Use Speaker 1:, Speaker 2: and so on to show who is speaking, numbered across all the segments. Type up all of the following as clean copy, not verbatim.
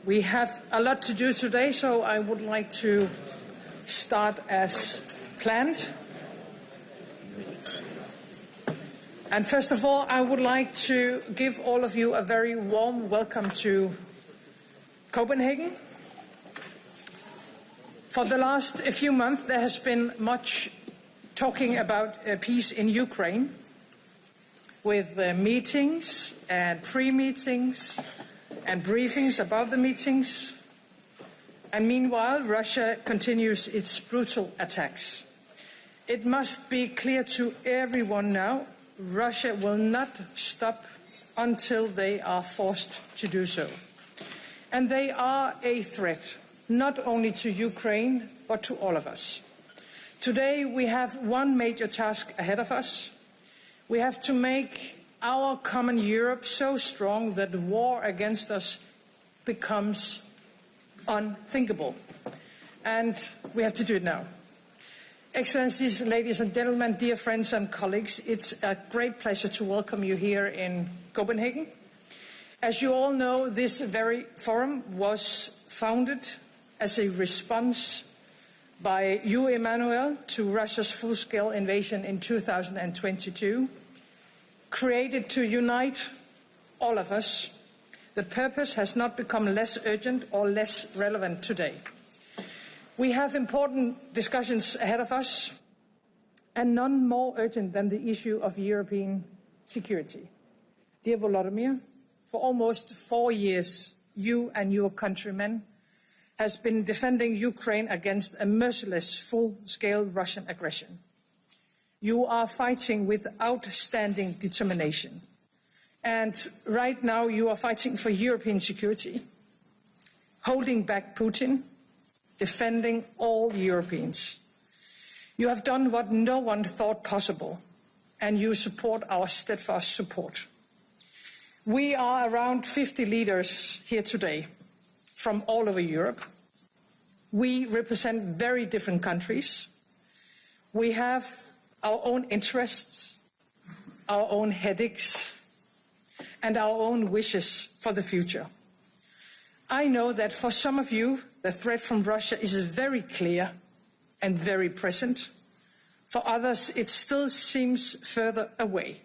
Speaker 1: We have a lot to do today, so I would like to start as planned. And first of all, I would like to give all of you a very warm welcome to Copenhagen. For the last few months, there has been much talking about peace in Ukraine, with meetings and pre-meetings and briefings about the meetings. And meanwhile, Russia continues its brutal attacks. It must be clear to everyone now, Russia will not stop until they are forced to do so. And they are a threat, not only to Ukraine, but to all of us. Today, we have one major task ahead of us. We have to make our common Europe so strong that the war against us becomes unthinkable. And we have to do it now. Excellencies, ladies and gentlemen, dear friends and colleagues, it's a great pleasure to welcome you here in Copenhagen. As you all know, this very forum was founded as a response by you, Emmanuel, to Russia's full-scale invasion in 2022, created to unite all of us. The purpose has not become less urgent or less relevant today. We have important discussions ahead of us, and none more urgent than the issue of European security. Dear Volodymyr, for almost 4 years, you and your countrymen has been defending Ukraine against a merciless full-scale Russian aggression. You are fighting with outstanding determination. And right now you are fighting for European security, holding back Putin, defending all Europeans. You have done what no one thought possible, and you support our steadfast support. We are around 50 leaders here today from all over Europe. We represent very different countries. We have our own interests, our own headaches, and our own wishes for the future. I know that for some of you, the threat from Russia is very clear and very present. For others, it still seems further away.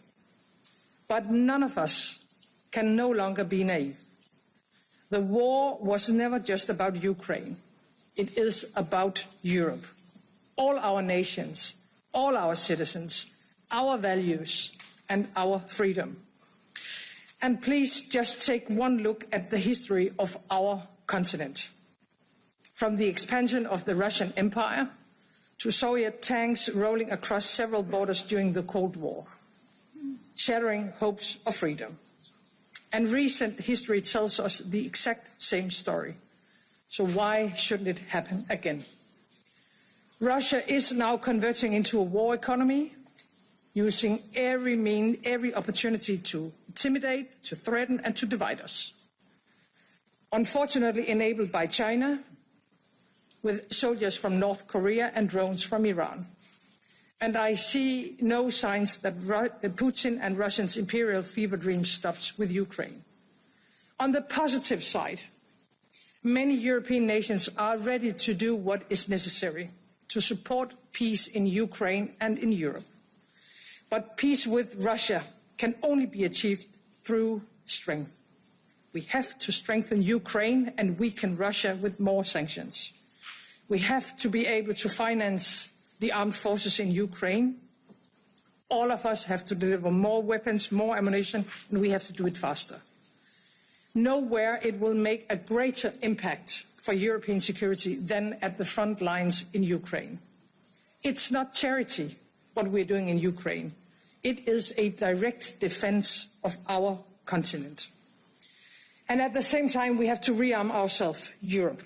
Speaker 1: But none of us can no longer be naive. The war was never just about Ukraine. It is about Europe, all our nations, all our citizens, our values, and our freedom. And please just take one look at the history of our continent. From the expansion of the Russian Empire to Soviet tanks rolling across several borders during the Cold War, shattering hopes of freedom. And recent history tells us the exact same story. So why shouldn't it happen again? Russia is now converting into a war economy, using every opportunity to intimidate, to threaten, and to divide us. Unfortunately enabled by China, with soldiers from North Korea and drones from Iran. And I see no signs that Putin and Russia's imperial fever dream stops with Ukraine. On the positive side, many European nations are ready to do what is necessary to support peace in Ukraine and in Europe. But peace with Russia can only be achieved through strength. We have to strengthen Ukraine and weaken Russia with more sanctions. We have to be able to finance the armed forces in Ukraine. All of us have to deliver more weapons, more ammunition, and we have to do it faster. Nowhere it will make a greater impact for European security than at the front lines in Ukraine. It's not charity, what we're doing in Ukraine. It is a direct defense of our continent. And at the same time, we have to rearm ourselves, Europe.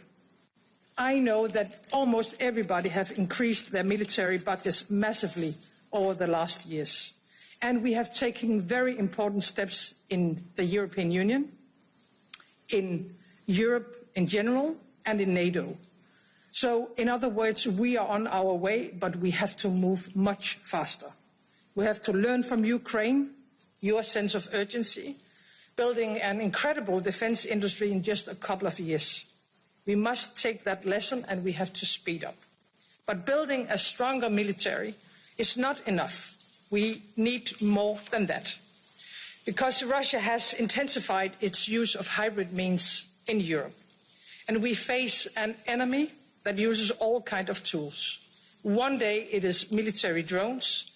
Speaker 1: I know that almost everybody have increased their military budgets massively over the last years. And we have taken very important steps in the European Union, in Europe in general, and in NATO. So, in other words, we are on our way, but we have to move much faster. We have to learn from Ukraine, your sense of urgency, building an incredible defense industry in just a couple of years. We must take that lesson and we have to speed up. But building a stronger military is not enough. We need more than that. Because Russia has intensified its use of hybrid means in Europe. And we face an enemy that uses all kinds of tools. One day it is military drones.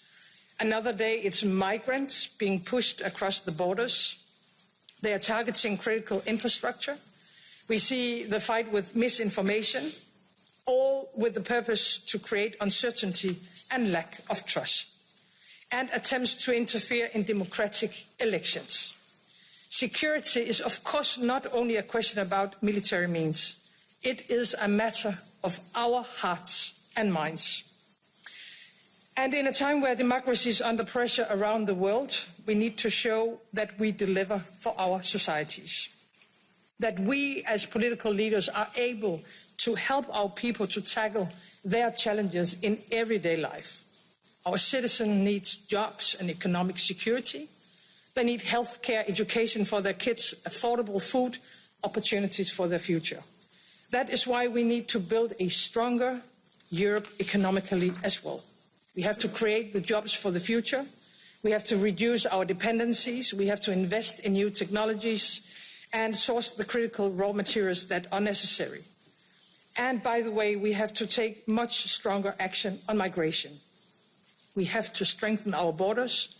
Speaker 1: Another day it's migrants being pushed across the borders. They are targeting critical infrastructure. We see the fight with misinformation, all with the purpose to create uncertainty and lack of trust, and attempts to interfere in democratic elections. Security is, of course, not only a question about military means. It is a matter of our hearts and minds. And in a time where democracy is under pressure around the world, we need to show that we deliver for our societies, that we as political leaders are able to help our people to tackle their challenges in everyday life. Our citizens need jobs and economic security. They need health care, education for their kids, affordable food, opportunities for their future. That is why we need to build a stronger Europe economically as well. We have to create the jobs for the future. We have to reduce our dependencies. We have to invest in new technologies and source the critical raw materials that are necessary. And by the way, we have to take much stronger action on migration. We have to strengthen our borders.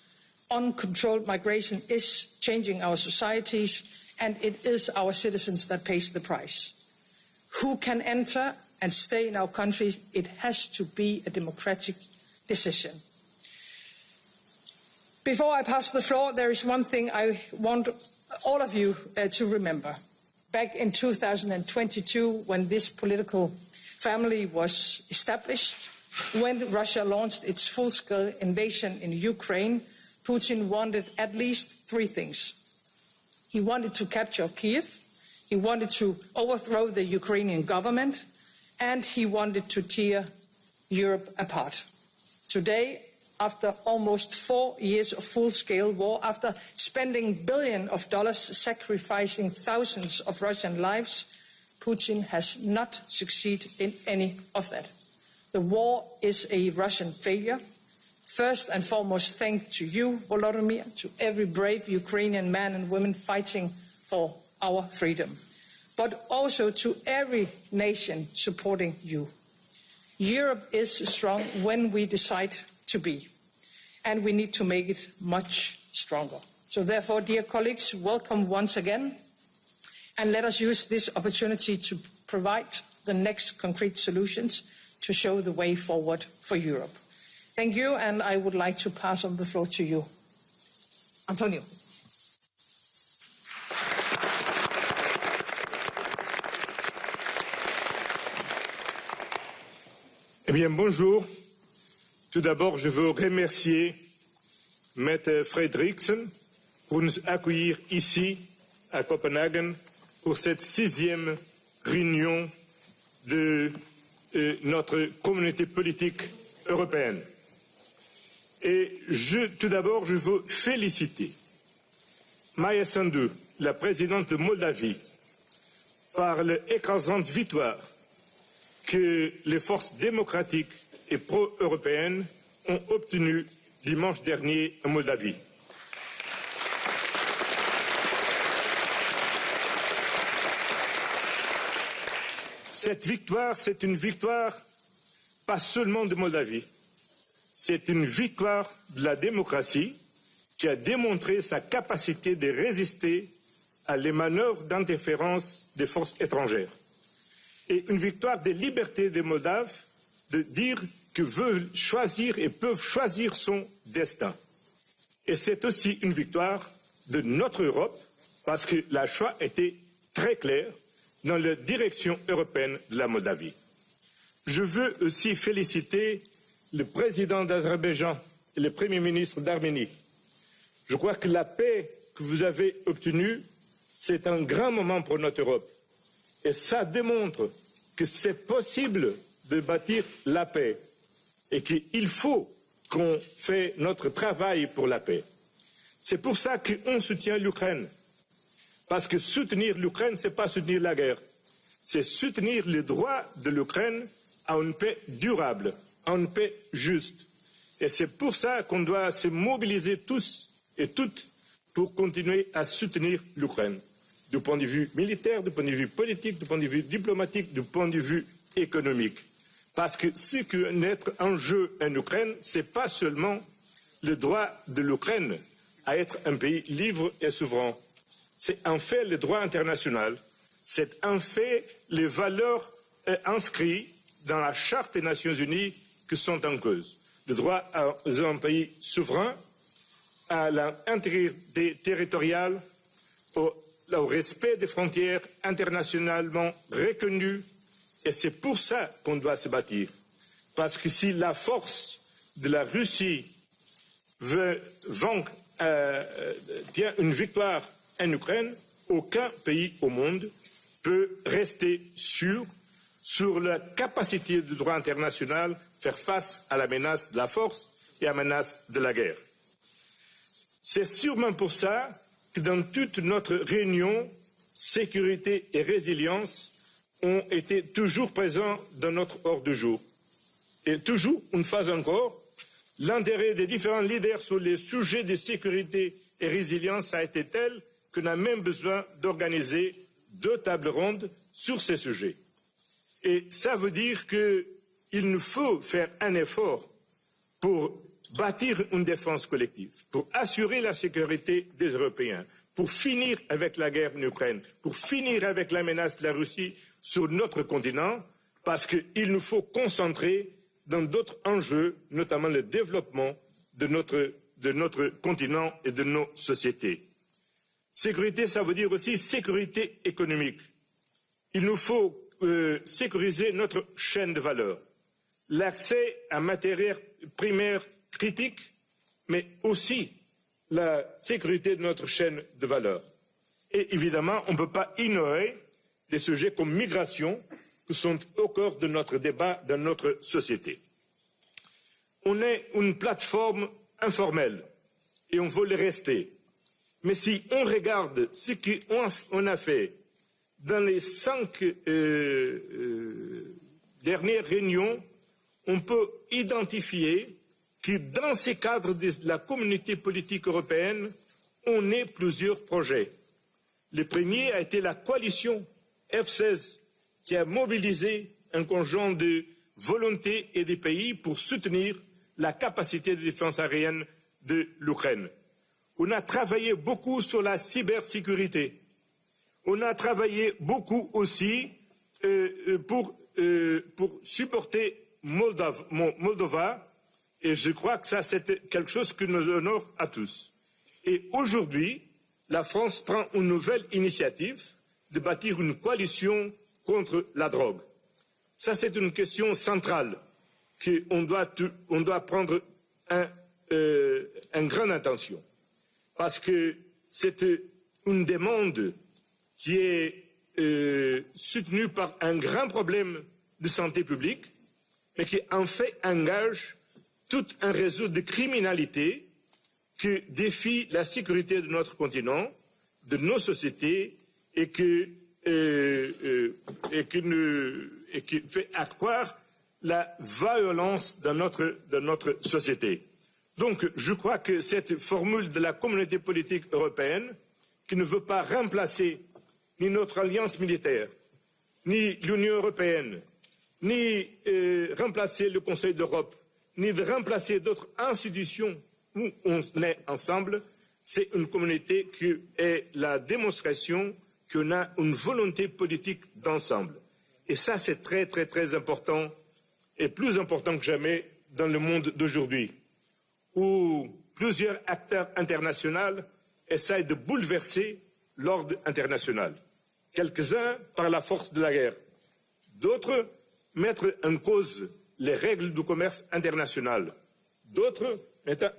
Speaker 1: Uncontrolled migration is changing our societies, and it is our citizens that pays the price. Who can enter and stay in our country? It has to be a democratic decision. Before I pass the floor, there is one thing I want all of you to remember. Back in 2022, when this political family was established, when Russia launched its full-scale invasion in Ukraine, Putin wanted at least three things. He wanted to capture Kyiv, he wanted to overthrow the Ukrainian government, and he wanted to tear Europe apart. Today, after almost 4 years of full-scale war, after spending billions of dollars sacrificing thousands of Russian lives, Putin has not succeeded in any of that. The war is a Russian failure. First and foremost, thanks to you, Volodymyr, to every brave Ukrainian man and woman fighting for our freedom, but also to every nation supporting you. Europe is strong when we decide to be, and we need to make it much stronger. So therefore, dear colleagues, welcome once again, and let us use this opportunity to provide the next concrete solutions to show the way forward for Europe. Thank you, and I would like to pass on the floor to you. Antonio.
Speaker 2: Eh bien, bonjour. Tout d'abord, je veux remercier Maître Fredriksen pour nous accueillir ici, à Copenhague, pour cette 6e réunion de notre communauté politique européenne. Et tout d'abord, je veux féliciter Maia Sandu, la présidente de Moldavie, par l'écrasante victoire que les forces démocratiques et pro-européennes ont obtenue dimanche dernier en Moldavie. Cette victoire, c'est une victoire pas seulement de Moldavie, c'est une victoire de la démocratie qui a démontré sa capacité de résister à les manœuvres d'interférence des forces étrangères. Et une victoire des libertés des Moldaves de dire qu'ils veulent choisir et peuvent choisir son destin. Et c'est aussi une victoire de notre Europe parce que le choix était très clair dans la direction européenne de la Moldavie. Je veux aussi féliciter le président d'Azerbaïdjan et le Premier ministre d'Arménie. Je crois que la paix que vous avez obtenue, c'est un grand moment pour notre Europe. Et ça démontre que c'est possible de bâtir la paix et qu'il faut qu'on fasse notre travail pour la paix. C'est pour ça qu'on soutient l'Ukraine, Parce que soutenir l'Ukraine, ce n'est pas soutenir la guerre. C'est soutenir le droit de l'Ukraine à une paix durable, à une paix juste. Et c'est pour ça qu'on doit se mobiliser tous et toutes pour continuer à soutenir l'Ukraine, du point de vue militaire, du point de vue politique, du point de vue diplomatique, du point de vue économique. Parce que ce qui est en jeu en Ukraine, ce n'est pas seulement le droit de l'Ukraine à être un pays libre et souverain. C'est en fait le droit international. C'est en fait les valeurs inscrites dans la Charte des Nations Unies qui sont en cause. Le droit à un pays souverain, à l'intégrité territoriale, au respect des frontières internationalement reconnues. Et c'est pour ça qu'on doit se bâtir. Parce que si la force de la Russie tient une victoire en Ukraine, aucun pays au monde peut rester sûr sur la capacité du droit international faire face à la menace de la force et à la menace de la guerre. C'est sûrement pour ça que dans toute notre réunion, sécurité et résilience ont été toujours présents dans notre ordre du jour. Et toujours, une fois encore, l'intérêt des différents leaders sur les sujets de sécurité et résilience a été tel qu'on a même besoin d'organiser 2 tables rondes sur ces sujets. Et ça veut dire qu'il nous faut faire un effort pour bâtir une défense collective, pour assurer la sécurité des Européens, pour finir avec la guerre en Ukraine, pour finir avec la menace de la Russie sur notre continent, parce qu'il nous faut concentrer dans d'autres enjeux, notamment le développement de notre continent et de nos sociétés. Sécurité, ça veut dire aussi sécurité économique. Il nous faut sécuriser notre chaîne de valeur, l'accès à matières primaires critiques, mais aussi la sécurité de notre chaîne de valeur. Et évidemment, on ne peut pas ignorer des sujets comme migration, qui sont au cœur de notre débat dans notre société. On est une plateforme informelle et on veut le rester. Mais si on regarde ce qu'on a fait dans les 5 dernières réunions, on peut identifier que dans ces cadres de la communauté politique européenne, on a plusieurs projets. Le premier a été la coalition F-16 qui a mobilisé un conjoint de volontés et de pays pour soutenir la capacité de défense aérienne de l'Ukraine. On a travaillé beaucoup sur la cybersécurité. On a travaillé beaucoup aussi pour supporter Moldova, et je crois que ça c'est quelque chose qui nous honore à tous. Et aujourd'hui, la France prend une nouvelle initiative de bâtir une coalition contre la drogue. Ça c'est une question centrale qu'on doit prendre en grande attention. Parce que c'est une demande qui est soutenue par un grand problème de santé publique, mais qui en fait engage tout un réseau de criminalité qui défie la sécurité de notre continent, de nos sociétés, et qui fait accroître la violence dans notre société. Donc, je crois que cette formule de la communauté politique européenne, qui ne veut pas remplacer ni notre alliance militaire, ni l'Union européenne, ni remplacer le Conseil d'Europe, ni de remplacer d'autres institutions où on est ensemble, c'est une communauté qui est la démonstration qu'on a une volonté politique d'ensemble. Et ça, c'est très, très, très important, et plus important que jamais dans le monde d'aujourd'hui, où plusieurs acteurs internationaux essayent de bouleverser l'ordre international. Quelques-uns par la force de la guerre, d'autres mettre en cause les règles du commerce international, d'autres mettant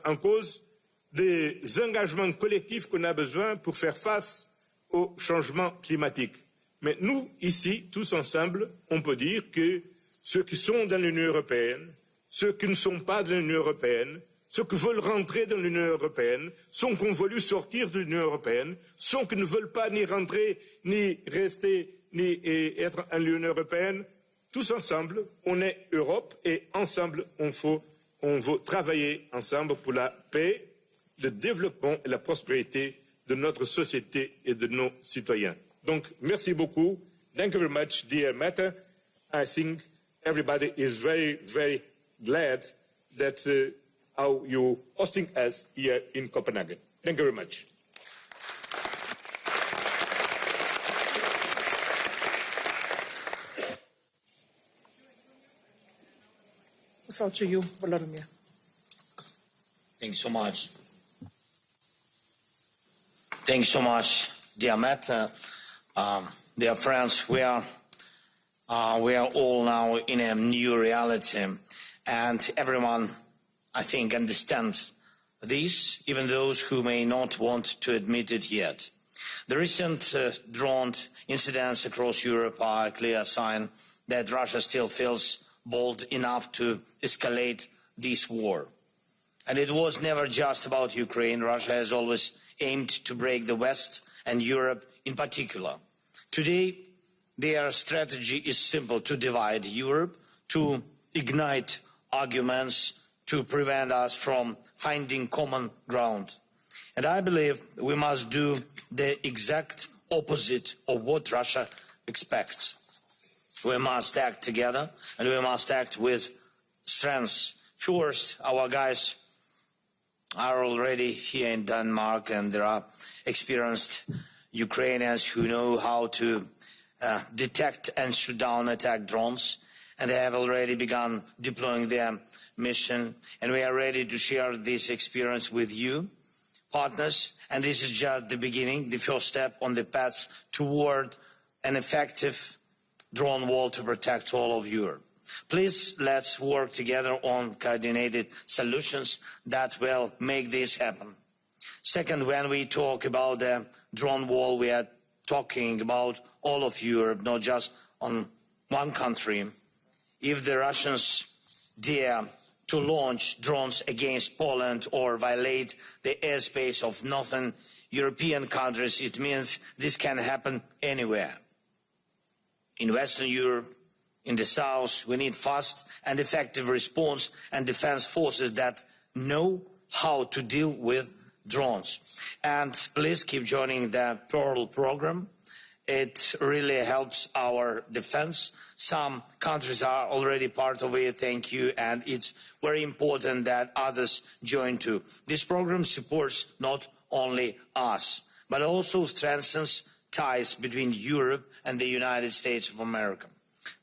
Speaker 2: en cause des engagements collectifs qu'on a besoin pour faire face au changement climatique. Mais nous, ici, tous ensemble, on peut dire que ceux qui sont dans l'Union européenne, ceux qui ne sont pas dans l'Union européenne, ceux qui veulent rentrer dans l'Union européenne, ceux qui ont voulu sortir de l'Union européenne, ceux qui ne veulent pas ni rentrer, ni rester, ni être en l'Union européenne. Tous ensemble, on est Europe et ensemble, on veut travailler ensemble pour la paix, le développement et la prospérité de notre société et de nos citoyens. Donc, merci beaucoup. Thank you very much, dear Mette. I think everybody is very, very glad that how you hosting us here in Copenhagen. Thank you very much.
Speaker 1: The floor to you, Volodymyr.
Speaker 3: Thank you so much. Thank you so much, dear Matt. Dear friends, we are all now in a new reality, and everyone, I think, understands this, even those who may not want to admit it yet. The recent drone incidents across Europe are a clear sign that Russia still feels bold enough to escalate this war. And it was never just about Ukraine. Russia has always aimed to break the West and Europe in particular. Today, their strategy is simple: to divide Europe, to ignite arguments, to prevent us from finding common ground. And I believe we must do the exact opposite of what Russia expects. We must act together, and we must act with strength. First, our guys are already here in Denmark, and there are experienced Ukrainians who know how to detect and shoot down attack drones, and they have already begun deploying their mission, and we are ready to share this experience with you, partners, and this is just the beginning, the first step on the path toward an effective drone wall to protect all of Europe. Please, let's work together on coordinated solutions that will make this happen. Second, when we talk about the drone wall, we are talking about all of Europe, not just on one country. If the Russians dare to launch drones against Poland or violate the airspace of northern European countries, it means this can happen anywhere. In Western Europe, in the south, we need fast and effective response and defense forces that know how to deal with drones. And please keep joining the Pearl program. It really helps our defense. Some countries are already part of it, thank you, and it's very important that others join too. This program supports not only us, but also strengthens ties between Europe and the United States of America.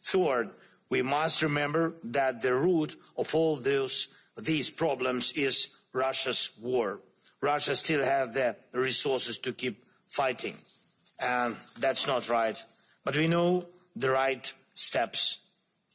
Speaker 3: Third, we must remember that the root of all these problems is Russia's war. Russia still has the resources to keep fighting, and that's not right. But we know the right steps.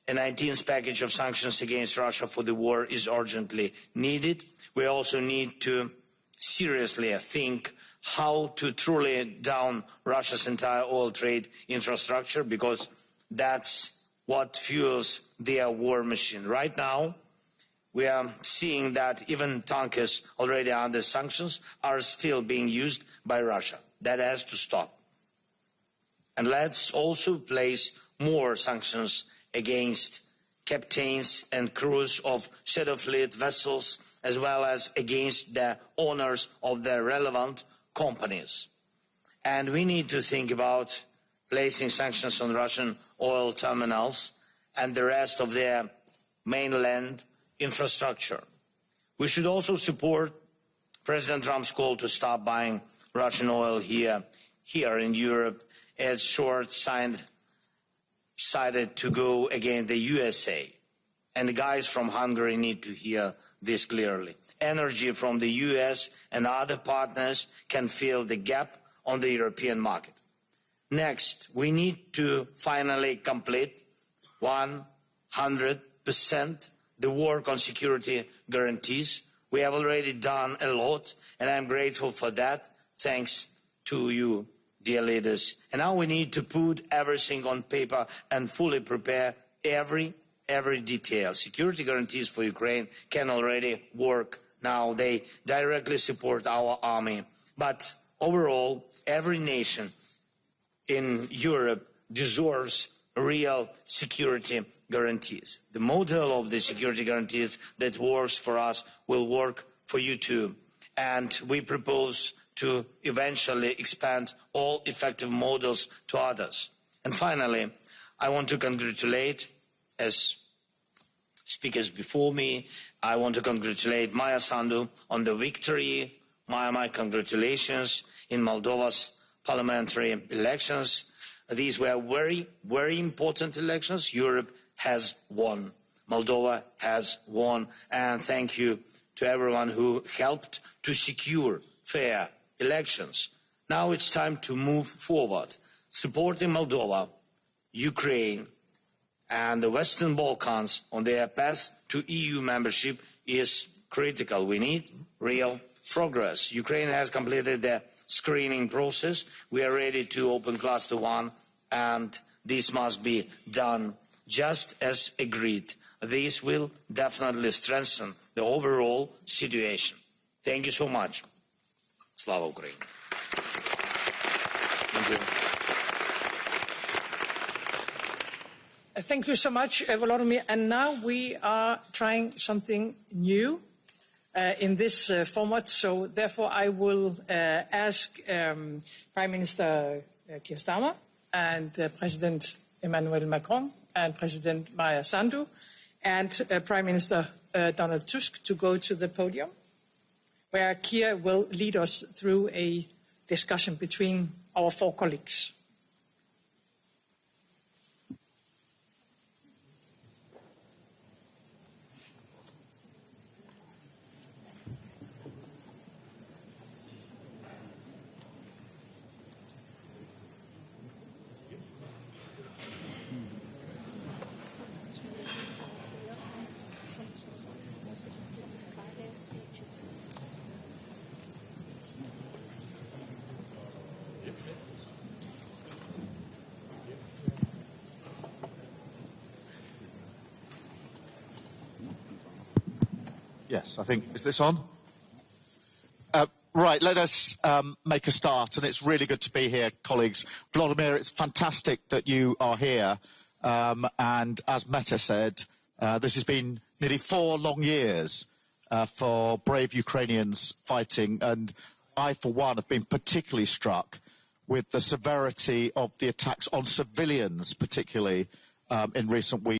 Speaker 3: A 19th package of sanctions against Russia for the war is urgently needed. We also need to seriously think how to truly down Russia's entire oil trade infrastructure, because that's what fuels their war machine. Right now, we are seeing that even tankers already under sanctions are still being used by Russia. That has to stop. And let's also place more sanctions against captains and crews of shadow fleet vessels, as well as against the owners of the relevant companies. And we need to think about placing sanctions on Russian oil terminals and the rest of their mainland infrastructure. We should also support President Trump's call to stop buying Russian oil here in Europe, as short-sighted to go against the USA. And the guys from Hungary need to hear this clearly. Energy from the US and other partners can fill the gap on the European market. Next, we need to finally complete 100% the work on security guarantees. We have already done a lot, and I'm grateful for that. Thanks to you, dear leaders. And now we need to put everything on paper and fully prepare every detail. Security guarantees for Ukraine can already work Now they directly support our army. But overall, every nation in Europe deserves real security guarantees. The model of the security guarantees that works for us will work for you too. And we propose to eventually expand all effective models to others. And finally, I want to congratulate, as speakers before me, I want to congratulate Maia Sandu on the victory. Maia, my congratulations in Moldova's parliamentary elections. These were very, very important elections. Europe has won. Moldova has won. And thank you to everyone who helped to secure fair elections. Now it's time to move forward. Supporting Moldova, Ukraine, and the Western Balkans on their path to EU membership is critical. We need real progress. Ukraine has completed the screening process. We are ready to open Cluster 1, and this must be done just as agreed. This will definitely strengthen the overall situation. Thank you so much. Slava Ukraini. Thank you.
Speaker 1: Thank you so much, Volodymyr. And now we are trying something new in this format. So therefore, I will ask Prime Minister Keir Starmer and President Emmanuel Macron and President Maia Sandu and Prime Minister Donald Tusk to go to the podium, where Keir will lead us through a discussion between our four colleagues.
Speaker 4: Yes, I think, is this on? Right, let us make a start, and it's really good to be here, colleagues. Volodymyr, it's fantastic that you are here, and as Meta said, this has been nearly 4 long years for brave Ukrainians fighting, and I, for one, have been particularly struck with the severity of the attacks on civilians, particularly in recent weeks.